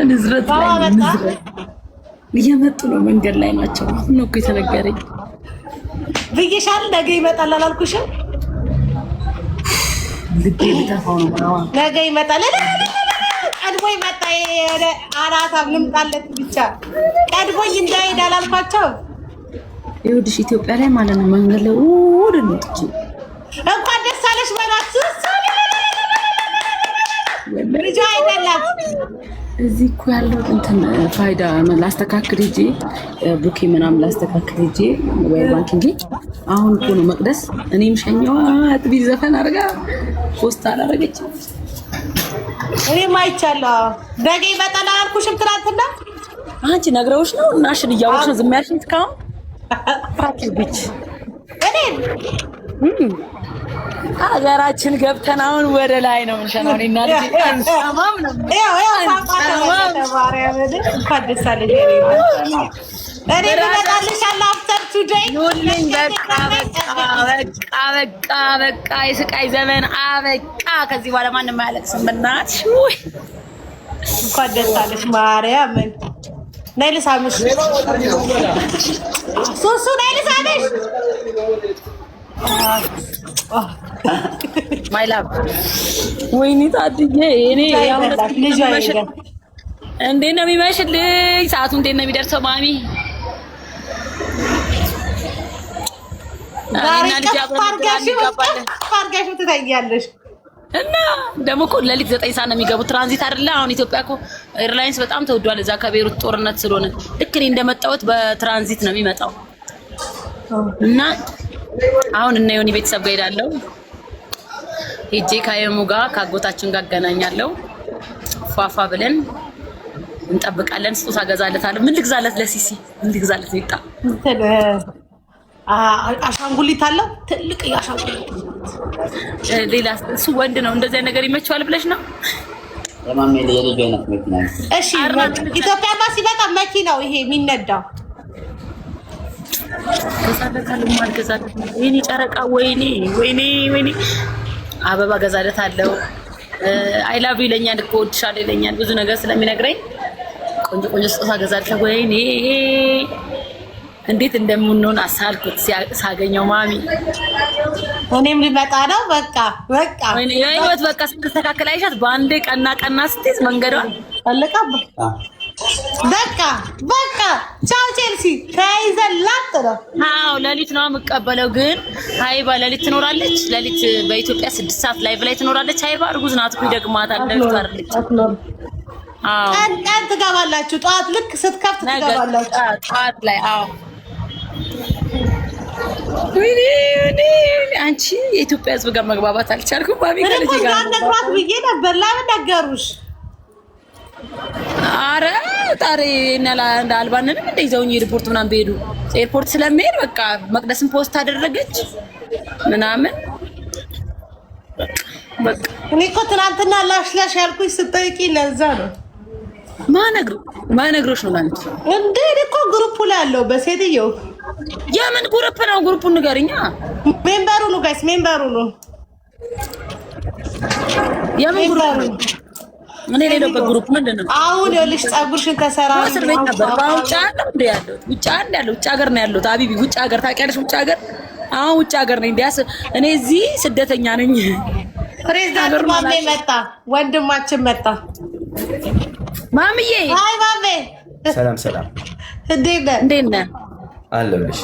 ንዝረት እየመጡ ነው። መንገድ ላይ ናቸው ነው እኮ የተነገረኝ ብዬሻል። ነገ ይመጣል አላልኩሽም? ልቤ ልተፋው ነው። ነገ ይመጣል። ቀድሞ ይመጣ አራታ ልምጣለት ብቻ ቀድሞኝ እንዳይሄድ አላልኳቸው? ይኸውልሽ ኢትዮጵያ ላይ ማለት ነው መንገድ ላይ ወደ ነው ትጂ እንኳን ደስ አለሽ በላት። ልጅ አይደለም እዚህ እኮ ያለው እንትን ፋይዳ ላስተካክል ሂጂ ቡኬ ምናምን ላስተካክል ሂጂ ሞባይል ባንኪንግ አሁን እኮ ነው መቅደስ እኔም ሸኛዋ አጥቢ ዘፈን አድርጋ ፖስት አላደረገችም። እኔም አይቻለሁ። ነገ ይመጣል አላልኩሽም? ትናንትና አንቺ ነግረውሽ ነው እናሽን እያወቅሽ ነው ዝም ያልሽኝ እስካሁን? ፋኪ ቢች ሀገራችን ገብተን አሁን ወደ ላይ ነው እንሸናው እና አንሰማም ነው በቃ የስቃይ ዘመን አበቃ። ከዚህ በኋላ ማንም አያለቅስም። በእናትሽ እንኳን ደስ አለሽ ማርያምን። ነይ ልሳምሽ ሱሱ፣ ነይ ልሳምሽ ማይ ላቭ። ወይኔ ታድዬ እኔ ያው ልጅ አይደል እንዴ ነው የሚመሽልኝ? ሰዓቱ እንዴት ነው የሚደርሰው? ማሚ ፋርጋሽ ትታያለሽ። እና ደግሞ እኮ ለሊት 9 ሰዓት ነው የሚገቡት። ትራንዚት አይደለ? አሁን ኢትዮጵያ እኮ ኤርላይንስ በጣም ተወዷል። እዛ ከቤሩት ጦርነት ስለሆነ ልክ እኔ እንደመጣሁት በትራንዚት ነው የሚመጣው። እና አሁን እና የሆነ ቤተሰብ ጋር ሄዳለሁ። ሄጄ ከአየሙ ጋር ከአጎታችን ጋር አገናኛለሁ። ፏፏ ብለን እንጠብቃለን። ስጦታ ገዛለታለሁ። ምን ልግዛለት? ለሲሲ ምን ልግዛለት? ይጣ አሻንጉሊት አለው ትልቅ ያሻንጉሊት። ሌላ እሱ ወንድ ነው። እንደዚህ ነገር ይመቸዋል ብለሽ ነው? ለማሜ የልጅ አይነት መኪና። እሺ ኢትዮጵያማ ሲመጣ መኪናው ይሄ የሚነዳው ገዛለታለሁ። ማልገዛለት ወይኔ ጨረቃ፣ ወይኔ ወይኔ ወይኔ። አበባ ገዛለታለሁ። አይ ላቭ ይለኛል እኮ እወድሻለሁ ይለኛል ብዙ ነገር ስለሚነግረኝ ቆንጆ ቆንጆ ስጦታ ገዛለታለሁ። ወይኔ እንዴት እንደምንሆን አሳልኩት ሳገኘው ማሚ። እኔም ሊመጣ ነው። በቃ ወይኔ የህይወት በቃ ስትስተካከል አይሻት በአንዴ ቀና ስትይዝ መንገዷን አለቃባ። በቃ ቻው ቼልሲ ተያይዘን ላጥ ነው። አዎ ሌሊት ነው የምቀበለው። ግን ሃይባ ሌሊት ትኖራለች። ሌሊት በኢትዮጵያ 6 ሰዓት ላይቭ ላይ ትኖራለች። ሃይባ እርጉዝ ናት እኮ ይደግማታል። ለፍታርልች። አዎ ቀን ትገባላችሁ። ጠዋት ልክ ስትከፍት ትገባላችሁ። ጠዋት ላይ አዎ። ወይኔ አንቺ የኢትዮጵያ ሕዝብ ጋር መግባባት አልቻልኩም። ባቢ ከልጅ ጋር ነግሯት ብዬ ነበር። ለምን ነገሩሽ? አረ ጣሪ ነላ እንዳልባንንም እንደይዘውኝ ኤርፖርት ምናምን በሄዱ ኤርፖርት ስለሚሄድ በቃ መቅደስን ፖስት አደረገች ምናምን በቃ እኔ እኮ ትናንትና ላሽላሽ ያልኩኝ ስጠይቂ ለዛ ነው። ማነግሮሽ ነው ማለት እንዴ? እኮ ግሩፕ ላይ ያለው በሴትየው የምን ግሩፕ ነው? ግሩፑን ንገሪኛ። ሜምበሩ ነው ጋይስ፣ ሜምበሩ ነው። የምን ግሩፕ ነው? እኔ ሌላው ግሩፕ ምንድን ነው? አሁን ይኸውልሽ ፀጉርሽን ተሰራ እስር ቤት ነበር። ውጭ አለው እንደ ያለው ውጭ ሀገር ነው ያለው። አቢቢ ውጭ ሀገር ታውቂያለሽ? ውጭ ሀገር አሁን ውጭ ሀገር ነኝ። ቢያስ እኔ እዚህ ስደተኛ ነኝ። ፕሬዝዳንት ማሜ መጣ፣ ወንድማችን መጣ። ማምዬ አይ ማሜ ሰላም እንዴት ነህ? አለሁልሽ።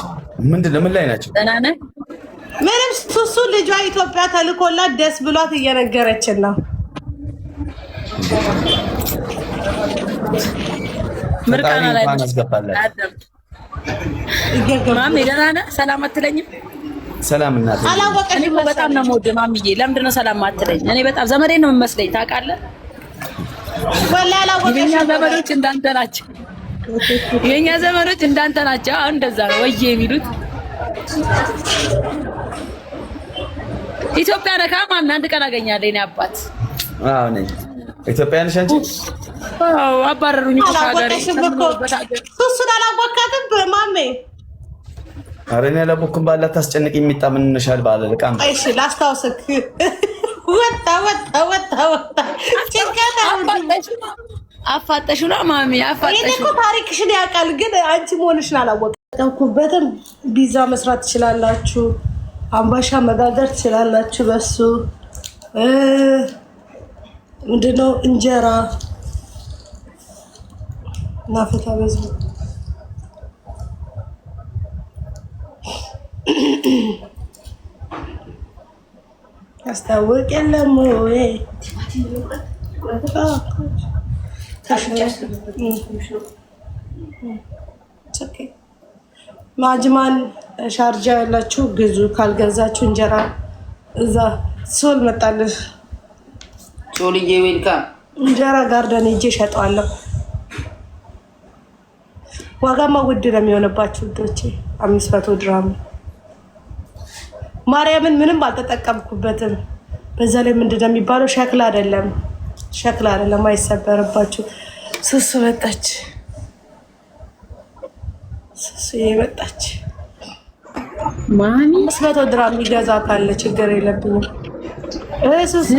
ምንድን ነው? ምን ላይ ናቸው? ደህና ነህ? ምንም ሱሱ ልጇ ኢትዮጵያ ተልኮላት ደስ ብሏት እየነገረችን ነው። ምርቃና ላይ አስገባላችሁ። ማሜ ደህና ነህ? ሰላም አትለኝም? ሰላም እናቴ። አላወቀሽ እኔ በጣም ነው የምወደው ማምዬ። ለምንድን ነው ሰላም አትለኝ? እኔ በጣም ዘመዴ ነው የምመስለኝ ታውቃለህ? ወላ አላወቀሽ። የኛ ዘመዶች እንዳንተ ናቸው። የኛ ዘመዶች እንዳንተ ናቸው። አሁን እንደዛ ነው ወይ የሚሉት? ኢትዮጵያ ነካ ማን አንድ ቀን አገኛለሁ የኔ አባት። አዎ ነኝ። ኢትዮጵያ ነሽ አንቺ? አዎ አባረሩኝ እኮ ሀገሬ። እሱን አላወቃትም ማሜ። ኧረ እኔ አላወኩም። ባላት ታስጨንቅ የሚጣ ምን እንሻል ባለ ለቃም። እሺ ላስታውስክ ወጣ ጭንቀት አፋጠሹና ማሚ አፋጠሹ። እኔ እኮ ታሪክሽን ያውቃል፣ ግን አንቺ መሆንሽን አላወቅኩበትም። ቢዛ መስራት ትችላላችሁ፣ አምባሻ መጋገር ትችላላችሁ። በሱ ምንድነው እንጀራ ናፈታ በዙ አስታውቅ የለም ወይ ማጅማን ሻርጃ ያላችሁ ግዙ። ካልገዛችሁ እንጀራ እዛ ሶል መጣልሽ። ሶልዬ ዌልካም። እንጀራ ጋርደን ሂጅ እሸጠዋለሁ። ዋጋማ ውድ ነው የሚሆንባችሁ ውዶቼ። 500 ድራም ማርያምን ምንም አልተጠቀምኩበትም። በዛ ላይ ምንድነው የሚባለው? ሸክላ አይደለም አይሰበርባችሁ። ሱሱ መጣች። ማሚ 500 ድራም የሚገዛ ካለ ችግር የለብኝም። ሱሱ